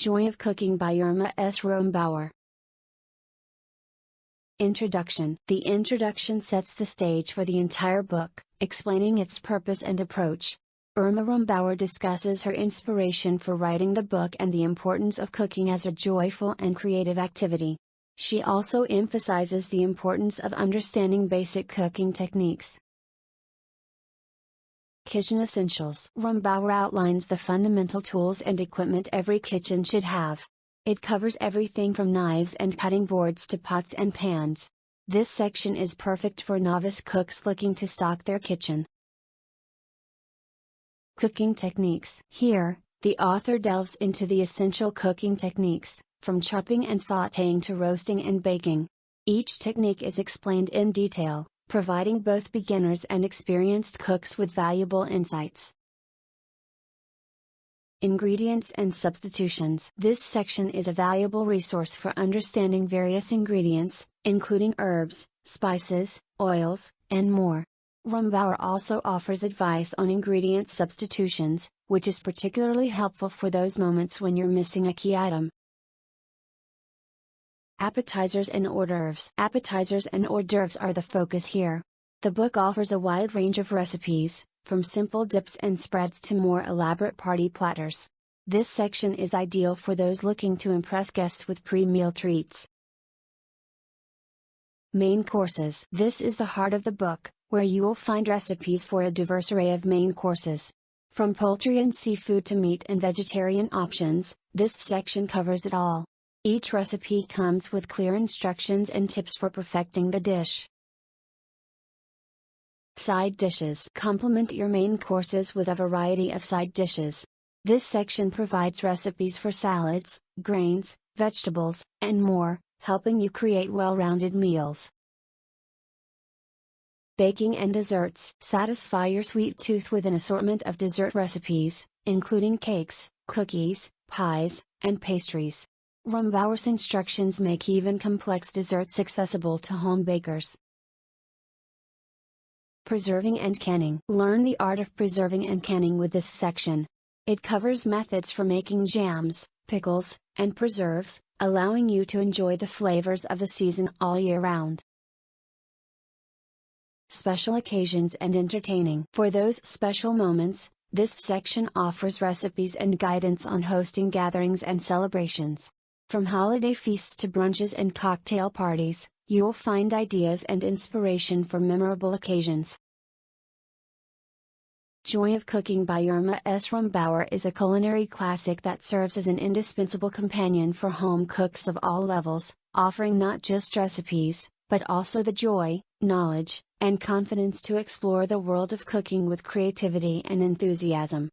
Joy of Cooking by Irma S. Rombauer. Introduction. The introduction sets the stage for the entire book, explaining its purpose and approach. Irma Rombauer discusses her inspiration for writing the book and the importance of cooking as a joyful and creative activity. She also emphasizes the importance of understanding basic cooking techniques. Kitchen Essentials. Rombauer outlines the fundamental tools and equipment every kitchen should have. It covers everything from knives and cutting boards to pots and pans. This section is perfect for novice cooks looking to stock their kitchen. Cooking Techniques. Here, the author delves into the essential cooking techniques, from chopping and sautéing to roasting and baking. Each technique is explained in detail, providing both beginners and experienced cooks with valuable insights. Ingredients and Substitutions. This section is a valuable resource for understanding various ingredients, including herbs, spices, oils, and more. Rombauer also offers advice on ingredient substitutions, which is particularly helpful for those moments when you're missing a key item. Appetizers and hors d'oeuvres. Appetizers and hors d'oeuvres are the focus here. The book offers a wide range of recipes, from simple dips and spreads to more elaborate party platters. This section is ideal for those looking to impress guests with pre-meal treats. Main courses. This is the heart of the book, where you will find recipes for a diverse array of main courses. From poultry and seafood to meat and vegetarian options, this section covers it all. Each recipe comes with clear instructions and tips for perfecting the dish. Side dishes. Complement your main courses with a variety of side dishes. This section provides recipes for salads, grains, vegetables, and more, helping you create well-rounded meals. Baking and Desserts. Satisfy your sweet tooth with an assortment of dessert recipes, including cakes, cookies, pies, and pastries. Rombauer's instructions make even complex desserts accessible to home bakers. Preserving and Canning. Learn the art of preserving and canning with this section. It covers methods for making jams, pickles, and preserves, allowing you to enjoy the flavors of the season all year round. Special Occasions and Entertaining. For those special moments, this section offers recipes and guidance on hosting gatherings and celebrations. From holiday feasts to brunches and cocktail parties, you will find ideas and inspiration for memorable occasions. Joy of Cooking by Irma S. Rombauer is a culinary classic that serves as an indispensable companion for home cooks of all levels, offering not just recipes, but also the joy, knowledge, and confidence to explore the world of cooking with creativity and enthusiasm.